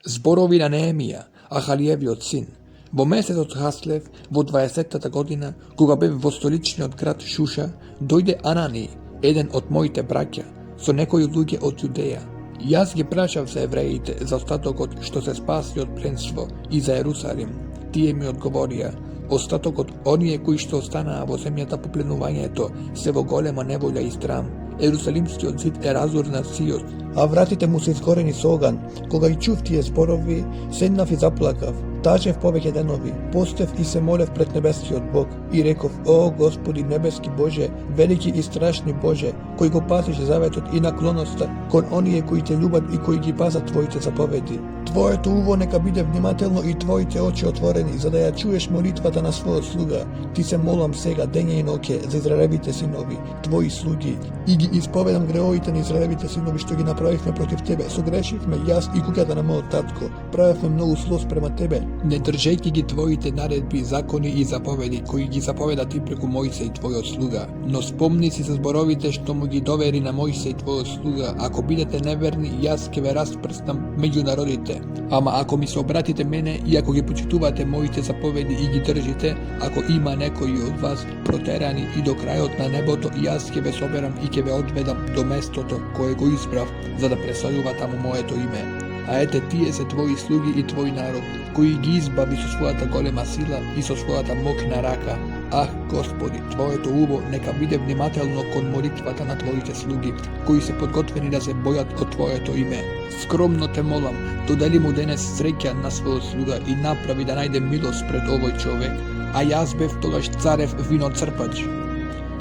Zborovina Neemija, Ahalijeviot sin. Во месецот Хаслев, во 20-та година, кога бев во столичниот град Шуша, дојде Анани, еден од моите браќа, со некои луѓе од Јудеја. Јас ги прашав за евреите, за остатокот што се спаси од пленство и за Ерусалим. Тие ми одговорија: остатокот, оние кои што останаа во земјата по пленувањето, се во голема неволја и срам. Ерусалимскиот зид е разурнат сиот, а вратите му се изгорени со оган. Кога ги чув тие зборови, седнав и заплакав. Тажев повеќе денови, постев и се молев пред небескиот Бог и реков: О Господи небески Боже, велики и страшни Боже, кој го пазиш заветот и наклоноста кон оние кои те љубат и кои ги пазат Твоите заповеди. Твоето уво нека биде внимателно и Твоите очи отворени, за да ја чуеш молитвата на својот слуга. Ти се молам сега дење и ноќе за Израелевите синови, Твои слуги, и ги исповедам греовите на Израелевите синови што ги направивме против Тебе. Согрешивме јас и куќата на мојот татко, правевме многу зло спрема Тебе, не држејќи ги Твоите наредби, закони и заповеди, кои ги заповеда Ти преку Мојсеј Твојот слуга. Но спомни си за зборовите што му ги довери на Мојсеј Твојот слуга: ако бидете неверни, јас ќе ве распрстам меѓу народите. Ама ако ми се обратите мене и ако ги почитувате моите заповеди и ги држите, ако има некои од вас протерани и до крајот на небото, јас ќе ве соберам и ќе ве одведам до местото кое го избрав, за да престојува таму моето име. А ете, тие се Твои слуги и Твој народ, кои ги избави со својата голема сила и со својата мокна рака. Ах, Господи, Твоето уво нека биде внимателно кон молитвата на Твоите слуги, кои се подготвени да се бојат од Твоето име. Скромно те молам, додели му денес среќа на својот слуга и направи да најде милост пред овој човек, а јас бев тогаш царев виноцрпач.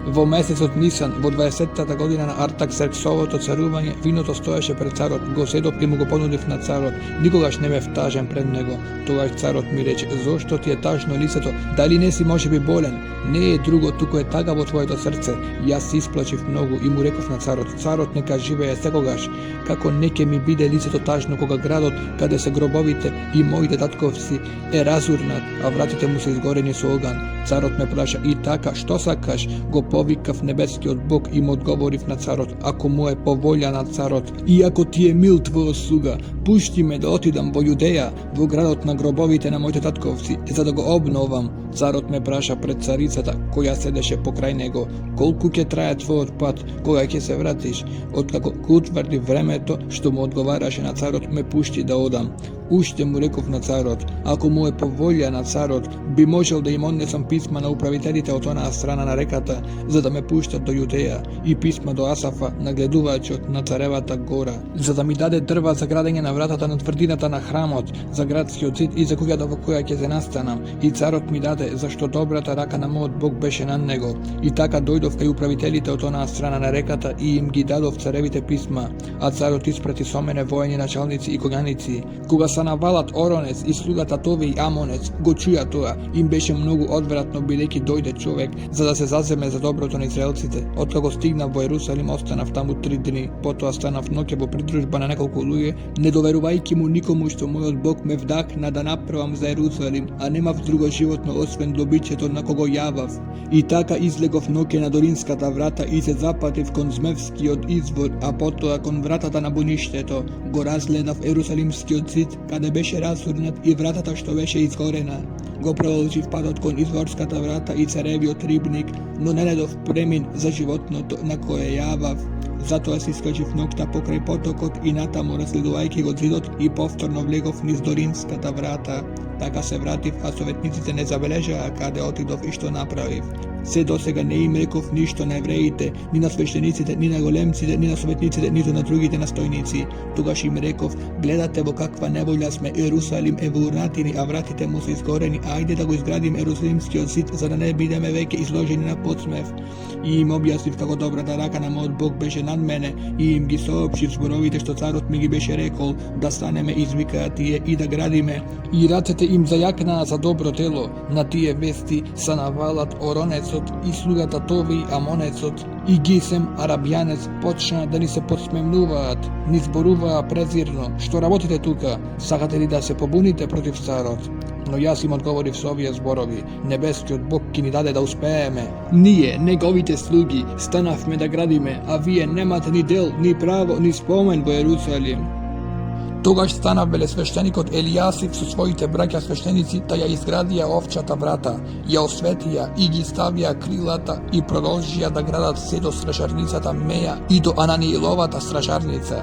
Во месецот Нисан, во 20-та година на Артаксерксовото царување, виното стоеше пред царот, го седов и му го понудив на царот. Никогаш не бев тажен пред него. Тогаш царот ми рече: зошто ти е тажно лицето? Дали не си можеби болен? Не е друго, туку е тага во твоето срце. Јас се исплачив многу и му реков на царот: царот нека живее секогаш. Како не ќе ми биде лицето тажно кога градот каде се гробовите и моите татковци е разурнат, а вратите му се изгорени со оган. Царот ме праша: и така, што сакаш? Го повикав небескиот Бог и му одговорив на царот: ако му е по волја на царот и ако ти е мил твојот слуга, пушти ме да отидам во Јудеја, во градот на гробовите на моите татковци, за да го обновам. Царот ме праша пред царицата, која седеше покрај него: колку ќе трае твојот пат, кога ќе се вратиш? Откако го утврди времето што му одговараше на царот, ме пушти да одам. Уште му реков на царот: ако му е по волја на царот, би можел да им однесам писма на управителите од онаа страна на реката, за да ме пуштат до Јудеја, и писма до Асафа, нагледувачот на царевата гора, за да ми даде дрва за градење на вратата на тврдината на храмот, за градскиот зид и за куќата во која ќе се настанам. И царот ми даде, зашто добрата рака на мојот Бог беше над него. И така дојдов кај управителите од онаа страна на реката и им ги дадов царевите писма, а царот испрати со мене воени началници и коњаници. Кога Санавалат Оронец и слугата Тови и Амонец го чуја тоа, им беше многу одвратно, бидејќи дојде човек за да се заземе за доброто на израелците. Откако стигнав во Ерусалим, останав таму 3 дни, потоа станав ноќе во придружба на неколку луѓе, не доверувајќи му никому што мојот Бог ме вдахна да направам за Ерусалим, а немав друго животно освен добичето на кого јавав. И така излегов ноќе на Долинската врата и се запатив кон Змевскиот извор, а потоа кон вратата на буништето. Го разгледав Ерусалимскиот зид, каде беше разурнат, и вратата што беше изгорена. Го продолжив патот кон Изворската врата и царевиот рибник, но не најдов премин за животното на кое јавав. Затоа се искачив ноќта покрај потокот и натаму разгледувајќи го зидот и повторно влегов низ Долинската врата. Така се вратив, а советниците не забележаа каде отидов и што направив. Се досега не им реков ништо на евреите, ни на свештениците, ни на големците, ни на советниците, ниту на другите настојници. Тогаш им реков: гледате во каква неволја сме, Ерусалим е во урнатини, а вратите му се изгорени, ајде да го изградим Ерусалимскиот зид, за да не бидеме веќе изложени на подсмев. И им објаснив како добрата рака на мојот Бог беше над мене, и им ги соопштив зборовите што царот ми ги беше рекол, да станеме, извикаа тие, и да градиме. И рацете им зајакнаа за добро дело. На тие вести Санавалат Оронецот и слугата Тови Амонецот и Гисем Арабјанец почнаа да ни се подсмевнуваат, ни зборуваа презирно: што работите тука? Сакате ли да се побуните против царот? Но јас им одговорив со овие зборови: небескиот Бог ќе ни даде да успееме. Ние, неговите слуги, станавме да градиме, а вие немате ни дел, ни право, ни спомен во Ерусалим. Тогаш стана велесвещеникот Елијасив со своите браќа свештеници да ја изградија овчата врата, ја осветија и ги ставија крилата и продолжија да градат се до стражарницата Меја и до Ананииловата стражарница.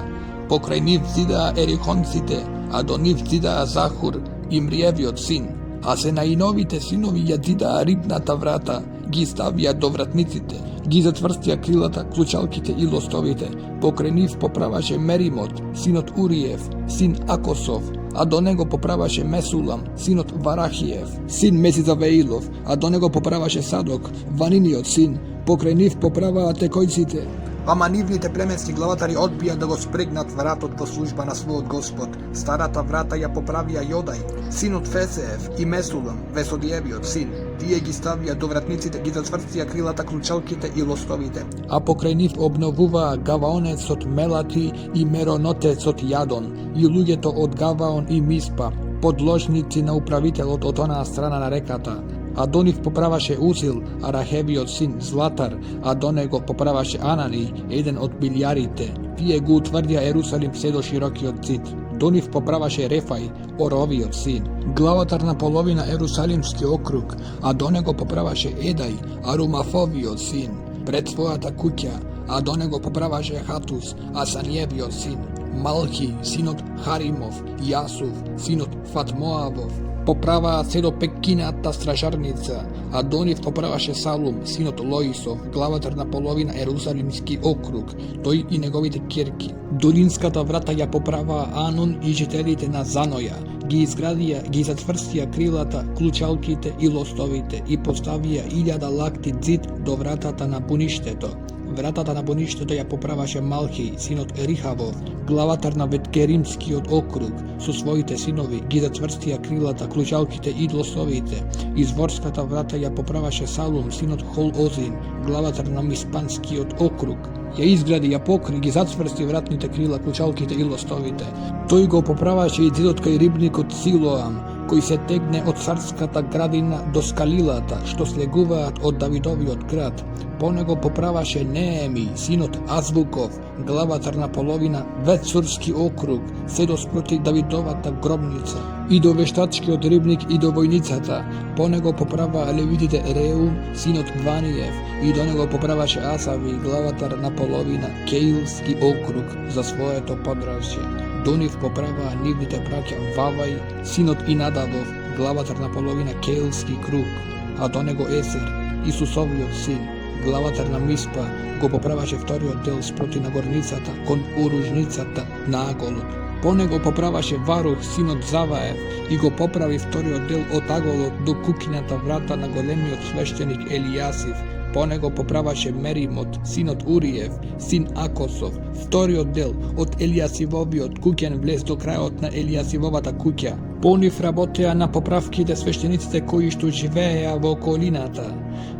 Покрај нив зидаа ерихонците, а до нив зидаа Захур, Имриевиот син, а се наиновите синови ја зидаа рибната врата, ги ставија до вратниците, ги затврстија крилата, клучалките и лостовите. Покрај нив поправаше Меримот, синот Уриев, син Акосов, а до него поправаше Месулам, синот Варахиев, син Месизавеилов, а до него поправаше Садок, Ваниниот син. Покрај нив поправаа текојците. Ама нивните племенски главатари одбија да го спрегнат вратот во служба на својот Господ. Старата врата ја поправија Јодај, синот Фесеев и Месулам, Весодиевиот син. Тие ги ставија до вратниците, ги затврстија крилата, клучалките и лостовите. А покрај нив обновуваа Гаваонецот Мелати и Меронотецот Јадон, и луѓето од Гаваон и Миспа, подложници на управителот од онаа страна на реката. А до нив поправаше Узил, Арахевиот син Златар, а до него поправаше Анани, еден од билјарите. Тие го утврдија Ерусалим се до широкиот зид. До нив поправаше Рефај, Оровиот син, главатар на половина Ерусалимски округ, а до него поправаше Едај, Арумафовиот син, пред својата куќа, а до него поправаше Хатус, Асаниевиот син, Малхи, синот Харимов, Јасув, синот Фатмоавов, поправаа се до Пекината стражарница, а до нив поправаше Салум, синот Лоисов, главатар на половина Ерусалимски округ, тој и неговите ќерки. Долинската врата ја поправаа Анун и жителите на Заноја, ги изградија, ги затврстија крилата, клучалките и лостовите и поставија 1000 лакти зид до вратата на буништето. Вратата на буништето ја поправаше Малхи, синот Рихавов, главатар на Веткеримскиот округ, со своите синови, ги затврстија крилата, клучалките и лостовите. Изворската врата ја поправаше Салум, синот Холозин, главатар на Миспанскиот округ. Ја изгради, ја покри, ги затврсти вратните крила, клучалките и лостовите. Тој го поправаше и зидот кај рибникот Силоам, кој се тегне од царската градина до скалилата, што слегуваат од Давидовиот град. По него поправаше Нееми, синот Азвуков, главатар на половина Ветсурски округ, се до спроти Давидовата гробница, и до вештачкиот рибник и до војницата. По него поправаа левитите Реум, синот Ваниев, и до него поправаше Асави, главатар на половина Кеилски округ, за своето подравче. До нив поправаа нивните браќа Вавај, синот Инадавов, главатар на половина Кеилски круг, а до него Есер, Исусовиот син, главатар на Миспа, го поправаше вториот дел спроти на горницата кон оружницата на Аголот. По него поправаше Варух, синот Заваев, и го поправи вториот дел од Аголот до куќината врата на големиот свештеник Елијасив. По него поправаше Меримот, синот Уриев, син Акосов, вториот дел од Елијасивовиот куќен влез до крајот на Елијасивовата куќа. По нив работеа на поправките свештениците кои што живееа во околината.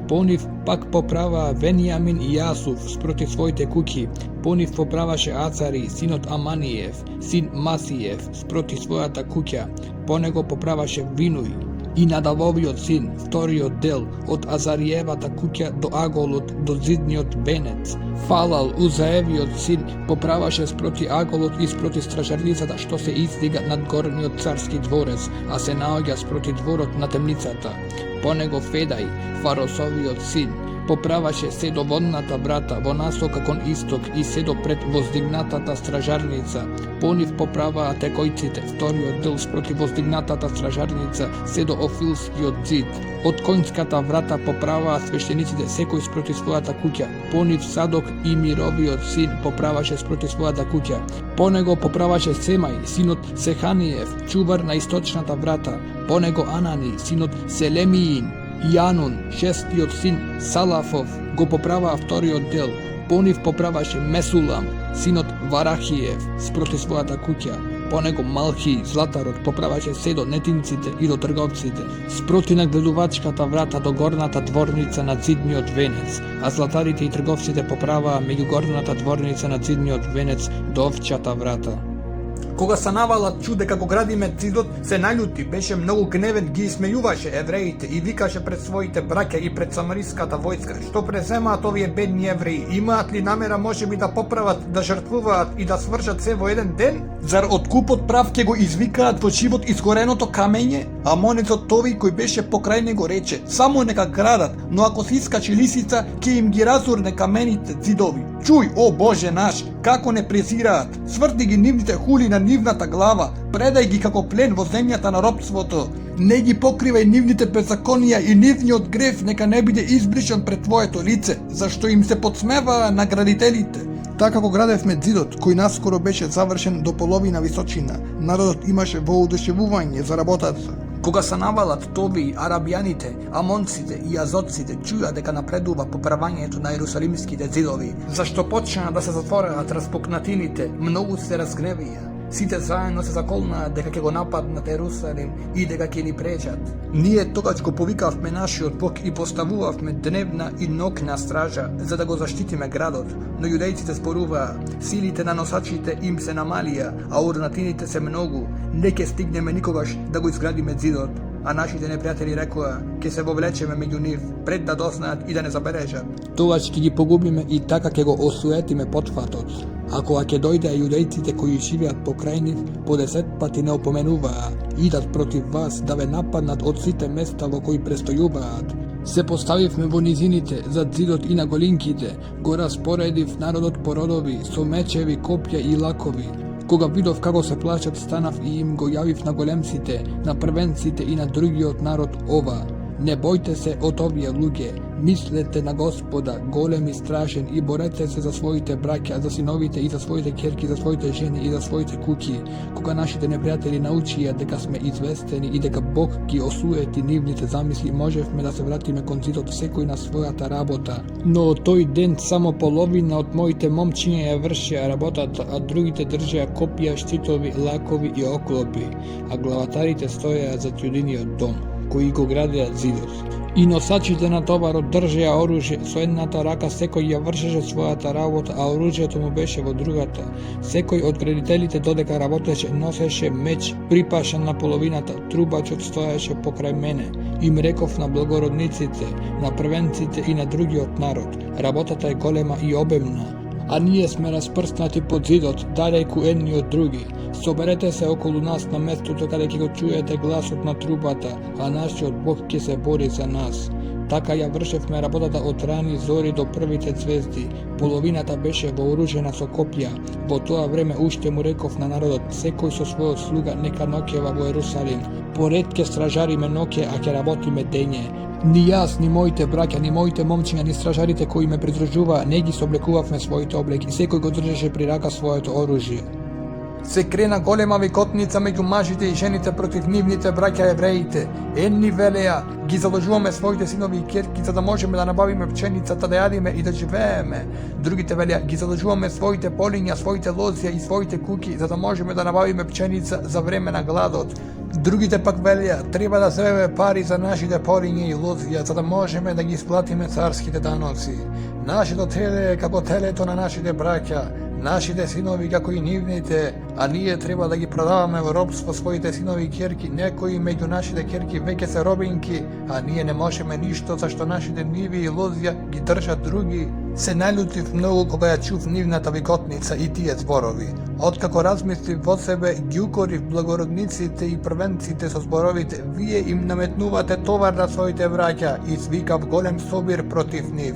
По нив пак поправаа Венијамин и Јасув спроти своите куќи. По нив поправаше Ацари, синот Аманиев, син Масиев, спроти својата куќа. По него поправаше Винуј и Надавовиот син, вториот дел, од Азариевата куќа до Аголот, до зидниот венец. Фалал, Узаевиот син, поправаше спроти Аголот и спроти стражарницата што се издига над горниот царски дворец, а се наоѓа спроти дворот на темницата. По него Федај, Фаросовиот син, поправаше се до водната врата во насока кон исток и се до пред воздигнатата стражарница. По нив поправаа текојците, вториот дел спроти воздигнатата стражарница, се до Офилскиот зид. Од конјската врата поправаа свештениците секој спроти својата куќа. По нив Садок и Мировиот син поправаше спроти својата куќа. По него поправаше Семај, синот Сеханиев, чувар на источната врата. По него Анани, синот Селемиин, Јанун, шестиот син Салафов, го поправаа вториот дел. По нив поправаше Месулам, синот Варахиев, спроти својата куќа. По него Малхи, златарот, поправаше се до нетинците и до трговците, спроти на гледувачката врата до горната дворница на зидниот венец, а златарите и трговците поправаа меѓу горната дворница на зидниот венец до овчата врата. Кога Санавалат чу дека го градиме зидот, се наљути, беше многу гневен, ги исмејуваше евреите и викаше пред своите браќа и пред самариската војска: што преземаат овие бедни евреи? Имаат ли намера можеби да поправат, да жртвуваат и да свршат се во еден ден? Зар откупот прав ќе го извикаат во живот изгореното камење? Амонецот тови кој беше покрај него рече: само нека градат, но ако се искачи лисица, ќе им ги разурне камените зидови. Чуј, о Боже наш, како не презираат, сврти ги нивните хули на нивната глава, предај ги како плен во земјата на робството. Не ги покривај нивните беззаконија и нивниот грев нека не биде избришан пред твоето лице, зашто им се подсмеваа на градителите. Така го градевме зидот, кој наскоро беше завршен до половина височина. Народот имаше воодушевување за работата. Кога Санавалат, Тоби, арабјаните, амонците и азотците чуја дека напредува поправањето на ерусалимските зидови, зашто почна да се затвораат распукнатините, многу се разгневија. Сите заедно се заколнаа дека ќе го нападнат Ерусалим и дека ќе ни пречат. Ние тогаш го повикавме нашиот Бог и поставувавме дневна и ноќна стража за да го заштитиме градот, но јудејците зборуваа: силите на носачите им се намалија, а урнатините се многу, не ќе стигнеме никогаш да го изградиме зидот. А нашите непријатели рекоа: ќе се вовлечеме меѓу нив пред да дознаат и да не забележат. Тогаш ќе ги погубиме и така ќе го осуетиме потфатот. А кога ќе дојдеа јудејците кои живеат покрај нив, по 10 пати не опоменуваа: идат против вас да ве нападнат од сите места во кои престојуваат. Се поставивме во низините, зад зидот и на голинките, го распоредив народот по родови, со мечеви, копја и лакови. Кога видов како се плашат, станав и им го јавив на големците, на првенците и на другиот народ ова: не бојте се од овие луѓе, мислете на Господа, голем и страшен, и борете се за своите браќа, за синовите и за своите ќерки, за своите жени и за своите куќи. Кога нашите непријатели научија дека сме известени и дека Бог ги осуети нивните замисли, можевме да се вратиме кон зидот секој на својата работа. Но од тој ден само половина од моите момчиња ја вршеа работата, а другите држеа копија, штитови, лакови и оклопи, а главатарите стоеа за јудиниот дом, кои го градеа зидот. И носачите на товарот држеа оружје, со едната рака секој ја вршеше својата работа, а оружјето му беше во другата. Секој од градителите додека работеше носеше меч припашан на половината, трубачот стоеше покрај мене. Им реков на благородниците, на првенците и на другиот народ: работата е голема и обемна, а ние сме распрснати под зидот, далеку едни од други. Соберете се околу нас на местото каде ќе го чуете гласот на трубата, а нашиот Бог ќе се бори за нас. Така ја вршевме работата од рани зори до првите звезди. Половината беше вооружена со копја. Во тоа време уште му реков на народот: секој со својот слуга нека ноќева во Ерусалим. Поред ќе стражариме ноќе, а ќе работиме дење. Ни јас, ни моите браќа, ни моите момчиња, ни стражарите кои ме придружуваа, не ги соблекувавме своите облеки, секој го држеше при рака своето оружје. Се крена голема викотница меѓу мажите и жените против нивните браќа евреите. Едни велеа: ги заложуваме своите синови и ќерки за да можеме да набавиме пченицата, да јадиме и да живееме. Другите велеа: ги заложуваме своите полиња, своите лозија и своите куќи за да можеме да набавиме пченица за време на гладот. Другите пак велеа: треба да земеме пари за нашите полиња и лозија за да можеме да ги исплатиме царските даноци. Нашето теле е како телето на нашите браќа, нашите синови како и нивните, а ние треба да ги продаваме во робство своите синови и ќерки. Некои меѓу нашите ќерки веќе се робинки, а ние не можеме ништо зашто нашите ниви и лозја ги држат други. Се наљутив многу кога ја чув нивната викотница и тие зборови. Откако размислив во себе, ги укорив благородниците и првенците со зборовите: вие им наметнувате товар на своите браќа, и извикав голем собир против нив.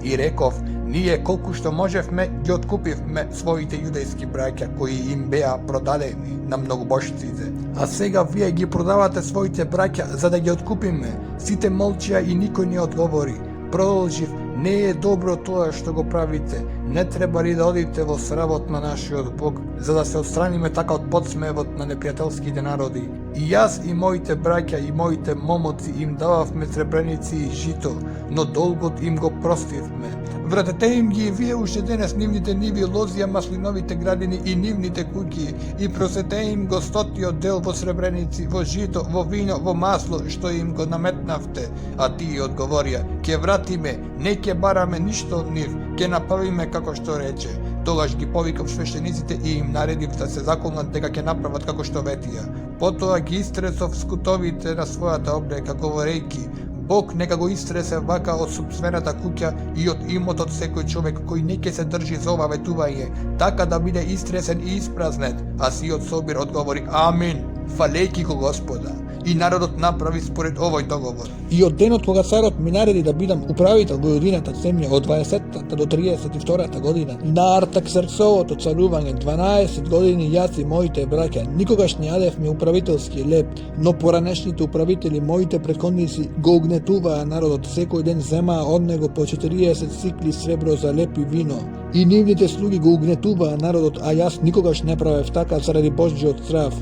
И реков: ние колку што можевме ги откупивме своите јудејски браќа кои им беа продадени на многобожците. А сега вие ги продавате своите браќа за да ги откупиме. Сите молчија и никој не одговори. Продолжив: не е добро тоа што го правите. Не треба ли да одите во сравот на нашиот Бог, за да се отстраниме така од подсмевот на непријателските народи? И јас и моите браќа и моите момоци им дававме сребреници и жито, но долгот им го простивме. Вратете им ги и вие уште денес нивните ниви, лозија, маслиновите градини и нивните куќи, и просете им го 100-тиот дел во сребреници, во жито, во вино, во масло, што им го наметнавте. А тие одговорија: ќе вратиме, не ќе бараме ништо од нив, ќе направиме како што рече. Тогаш ги повикав свештениците и им наредив да се заколнат дека ќе направат како што ветија. Потоа ги истресов скутовите на својата облека, говорејќи: Бог нека го истресе вака од собствената куќа и од имотот секој човек кој не ќе се држи за ова ветување, така да биде истресен и испразнет. А сиот собир одговори: Амин, фалејќи го Господа. И народот направи според овој договор. И од денот кога царот ми нареди да бидам управител во јудината земја од 20-та до 32-та година, на Артаксерксовото царување 12 години јас и моите браќа никогаш не јадевме управителски леп, но поранешните управители, моите претходници, го угнетуваа народот, секој ден земаа од него по 40 сикли сребро за леп и вино. И нивните слуги го угнетуваа народот, а јас никогаш не правев така заради Божјиот страв.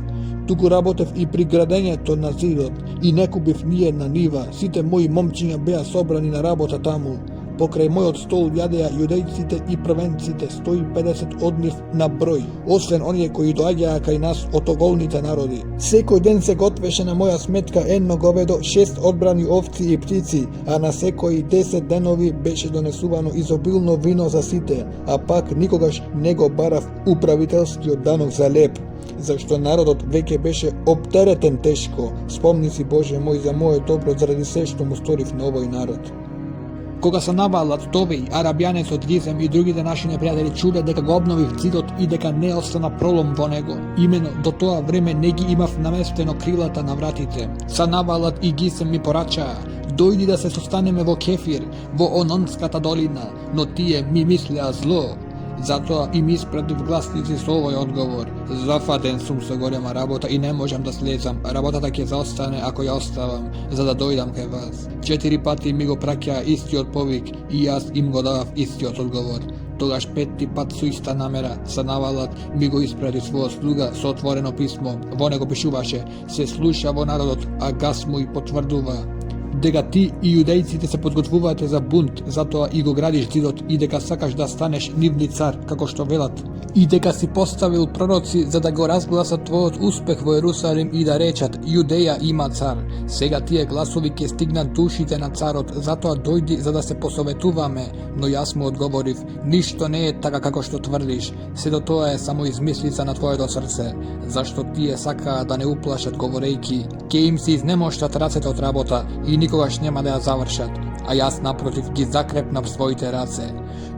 Туку работев и при градењето на зидот и не купив ни една нива. Сите мои момчиња беа собрани на работа таму. Покрај мојот стол јадеа јудејците и првенците, 150 од нив на број, освен оние кои доаѓаа кај нас од околните народи. Секој ден се готвеше на моја сметка едно говедо, 6 одбрани овци и птици, а на секои 10 денови беше донесувано изобилно вино за сите, а пак никогаш не го барав управителскиот данок за леп, зашто народот веќе беше оптеретен тешко. Спомни си, Боже мој, за моје добро заради се што му сторив на овој народ. Кога Санавалат, Товеј, Арабјанецот Гизем и другите наши непријатели чуле дека го обновив зидот и дека не остана пролом во него, имено до тоа време не ги имав наместено крилата на вратите. Санавалат и Гизем ми порачаа: дојди да се состанеме во Кефир, во Ононската долина, но тие ми мислеа зло. Затоа и ми испратив гласници со овој одговор: зафатен сум со голема работа и не можам да слезам. Работата ќе заостане ако ја оставам, за да дојдам кај вас. 4 пати ми го праќаа истиот повик и јас им го давав истиот одговор. Тогаш 5ти пат со иста намера Санавалат ми го испрати својот слуга со отворено писмо. Во него пишуваше: се слуша во народот, а гас му и потврдува дека ти и јудејците се подготвувате за бунт, затоа и го градиш зидот, и дека сакаш да станеш нивни цар, како што велат, и дека си поставил пророци за да го разгласат твојот успех во Ерусалим и да речат: Јудеја има цар. Сега тие гласови ќе стигнат душите на царот, затоа дојди за да се посоветуваме. Но јас му одговорив: ништо не е така како што тврдиш, сето тоа е само измислица на твоето срце, зашто тие сакаа да не уплашат говорејќи: ќе им се изнемоштат рацете од работа и никогаш нема да ја завршат, а јас напротив ги закрепнав своите раце.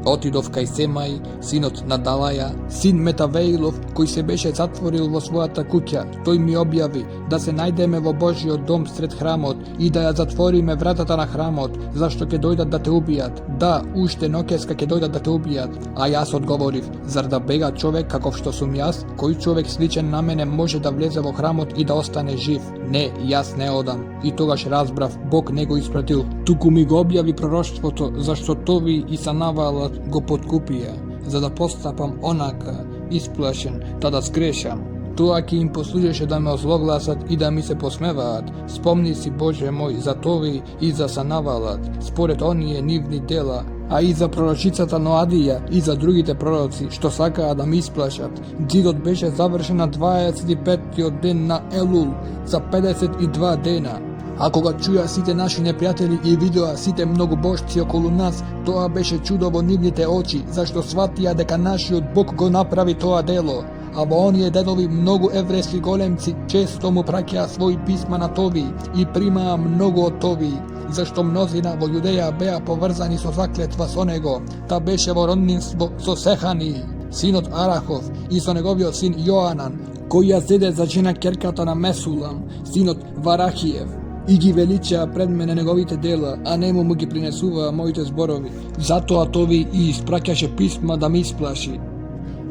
Отидов кај Семај, синот на Далаја, син Метавеилов, кој се беше затворил во својата куќа. Тој ми објави да се најдеме во Божјиот дом сред храмот и да ја затвориме вратата на храмот, зашто ќе дојдат да те убијат. Да, уште ноќеска ќе дојдат да те убијат. А јас одговорив: зар да бега човек каков што сум јас? Кој човек сличен на мене може да влезе во храмот и да остане жив? Не, јас не одам. И тогаш разбрав, Бог не го испратил, туку ми го објави пророштвото, зашто Тови и Санавалат го подкупија, за да постапам онака, исплашен, та да сгрешам. Тоа ќе им послужеше да ме озлогласат и да ми се посмеваат. Спомни си, Боже мој, за Тови и за Санавалат, според оние нивни дела, а и за пророчицата Ноадија и за другите пророци, што сакаа да ме исплашат. Зидот беше завршен на 25-тиот ден на Елул, за 52 дена. А кога чуја сите наши непријатели и видоа сите многобожци околу нас, тоа беше чудо во нивните очи, зашто сватија дека нашиот Бог го направи тоа дело. А во оние денови многу еврејски големци често му праќаа своји писма на Тови и примаа многу од Тови, зашто мнозина во Јудеја беа поврзани со заклетва со него. Та беше во роднинство со Сехани, синот Арахов, и со неговиот син Јоанан, кој ја зеде за жена ќерката на Месулам, синот Варахиев, и ги величаа пред мене неговите дела, а нему му ги принесуваа моите зборови. Затоа Тови и испраќаше писма да ме исплаши.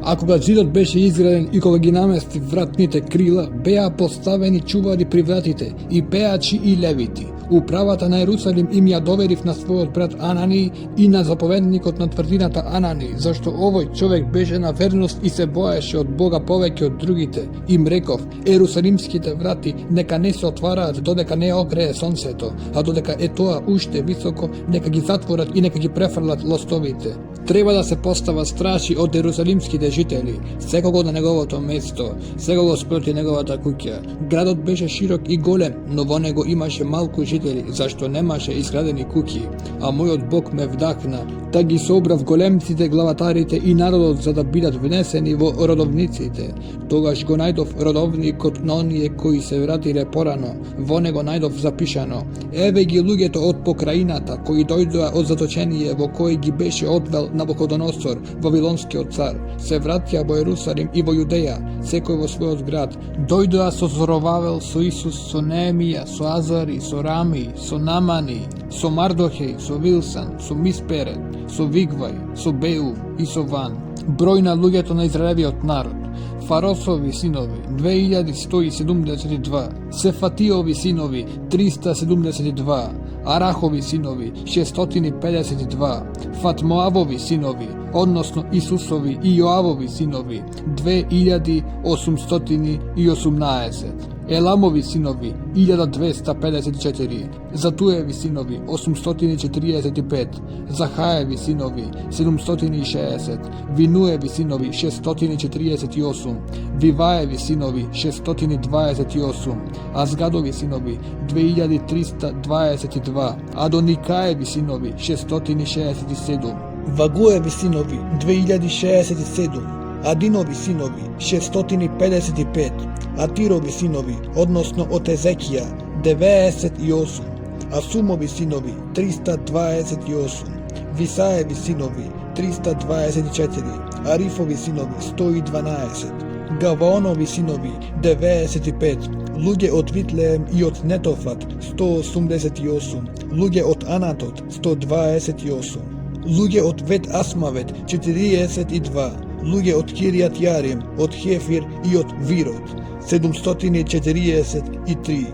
А кога зидот беше изграден и кога ги намести вратните крила, беа поставени чувари при вратите, и пеачи и левити. Управата на Ерусалим им ја доверив на својот брат Анани и на заповедникот на тврдината Анани, зашто овој човек беше на верност и се боеше од Бога повеќе од другите. Им реков: Ерусалимските врати нека не се отвараат додека не огрее сонцето, а додека е тоа уште високо, нека ги затворат и нека ги префрлат лостовите. Треба да се постава стражи од ерусалимските жители, секого на неговото место, секого спроти неговата куќа. Градот беше широк и голем, но во него имаше малку жители учители, зашто немаше изградени куќи, а мојот Бог ме вдахна, да ги собрав големците, главатарите и народот за да бидат внесени во родовниците. Тогаш го најдов родовникот на оние кои се вратиле порано, во него најдов запишано: еве ги луѓето од покраината, кои дојдоа од заточение во кој ги беше одвел Навуходоносор, Вавилонскиот цар, се вратија во Ерусалим и во Јудеја, секој во својот град. Дојдоа со Зоровавел, со Исус, со Неемија, со Азари, со Рами, со Намани, со Мардохеј, со Вилсан, со Мисперет, со Вигвај, со Беу и со Ван. Број на луѓето на Израелевиот народ: Фаросови синови 2172, Сефатиови синови 372, Арахови синови 652, Фатмоавови синови, односно Исусови и Јоавови синови 2818, Еламови синови 1254, Затуеви синови 845, Захаеви синови 760, Винуеви синови 648, Виваеви синови 628, Азгадови синови 2322, Адоникаеви синови 667, Вагуеви синови 2067, Адинови синови 655, Атирови синови, односно од Езекија 98, Асумови синови 328, Висаеви синови 324, Арифови синови 112, Гаваонови синови 95, луѓе од Витлеем и од Нетофат 188, луѓе од Анатот 128, луѓе од Вет Асмавет 42, луѓе од Киријат Јарим, од Хефир и од Вирот 743,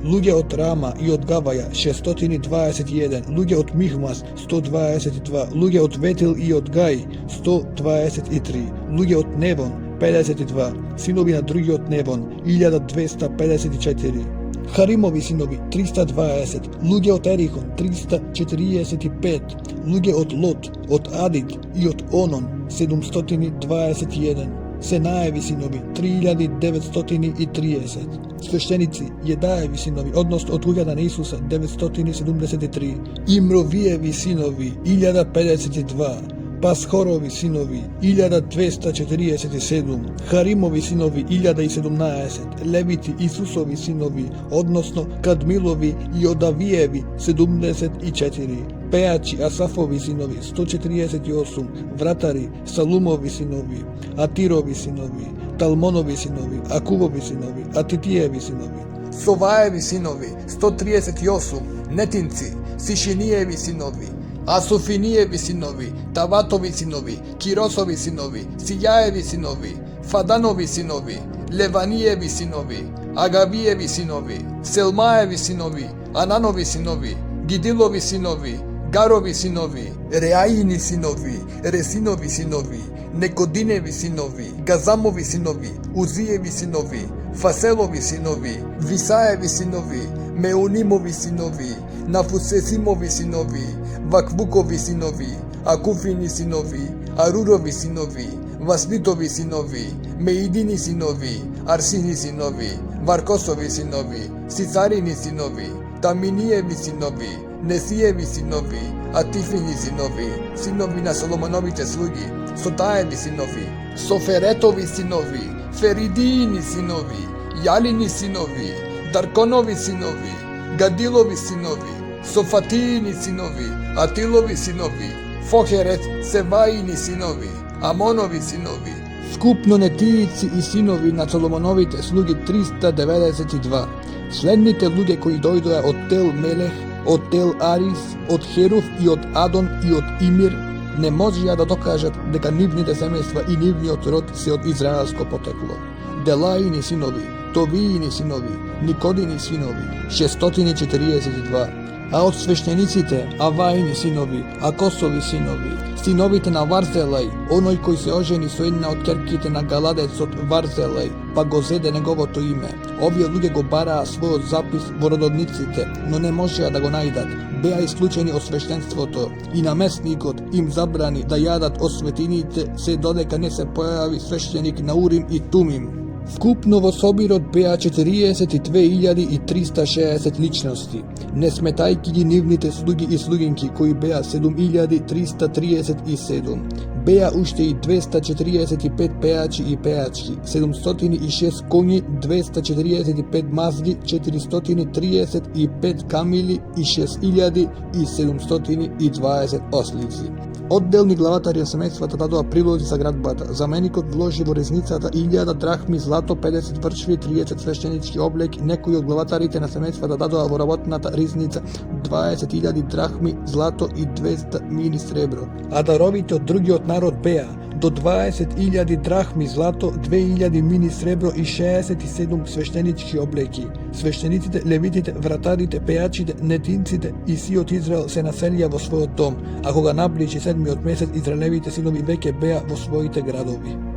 луѓе од Рама и од Гаваја 621, луѓе од Михмас 122, луѓе од Ветил и од Гај 123, луѓе од Невон 52, синови на другиот Невон 1254, Харимови синови 320, луѓе од Ерихон 345, луѓе од Лот, од Адид и од Онон 721, Сенаеви синови 3930, свештеници Једаеви синови, односно од луѓата на Исуса 973, Имровиеви синови 1052, Пасхорови синови 1247, Харимови синови 1017, Левити Исусови синови, односно Кадмилови и Одавиеви 74, пејачи Асафови синови 148, вратари Салумови синови, Атирови синови, Талмонови синови, Акубови синови, Атитиеви синови, Соваеви синови 138, нетинци, Сишиниеви синови, Асуфиниеви синови, Таватови синови, Киросови синови, Сијаеви синови, Фаданови синови, Леваниеви синови, Агавиеви синови, Селмаеви синови, Ананови синови, Гидилови синови, Гарови синови, Реаини синови, Ресинови синови, Некодиневи синови, Газамови синови, Узиеви синови, Фаселови синови, Висаеви синови, Меунимови синови, Нафусесимови синови, Ваквукови синови, Акуфини синови, Арурови синови, Васлитови синови, Меидини синови, Арсини синови, Варкосови синови, Сицарини синови, Таминиеви синови, Несиеви синови, Атифини синови, синови на Соломоновите слуги, Сотаеви синови, Соферетови синови, Феридиини синови, Јалини синови, Дарконови синови, Гадилови синови, Софатиини синови, Атилови синови, Фохерет, Севаини синови, Амонови синови, скупно нетијици и синови на Соломоновите слуги 392. Следните луѓе кои дојдоа од Тел Мелех, од Тел Арис, од Херуф и од Адон и од Имир, не можеа да докажат дека нивните семејства и нивниот род се од израелско потекло. Делаини синови, Товиини синови, Никодини синови, 642, а од свештениците Аваини синови, Акосови синови, синовите на Варзелај, оној кој се ожени со една од ќерките на Галадецот Варзелај, па го зеде неговото име. Овие луѓе го бараа својот запис во родовниците, но не можеа да го најдат. Беа исклучени од свештенството и наместникот им забрани да јадат од светините се додека не се појави свештеник на Урим и Тумим. Вкупно во собирот беа 42.360 личности, не сметајќи ги нивните слуги и слугинки кои беа 7.337. Беа уште и 245 пеачи и пеачки, 706 коњи, 245 мазги, 435 камили и 6720 ослици. Одделни главатари на семејствата дадоа прилози за градбата. Заменикот вложи во резницата 1000 драхми злато, 50 врчви, 30 свештенички облеки. Некои од главатарите на семејствата дадоа во работната ризница 20.000 драхми злато и 200 мини сребро. А даровите од другиот народ беа до 20.000 драхми злато, 2000 мини сребро и 67 свештенички облеки. Свештениците, левитите, вратарите, пејачите, нетинците и сиот Израел се населија во својот дом, а кога наближи 7-миот месец, израелевите синови веќе беа во своите градови.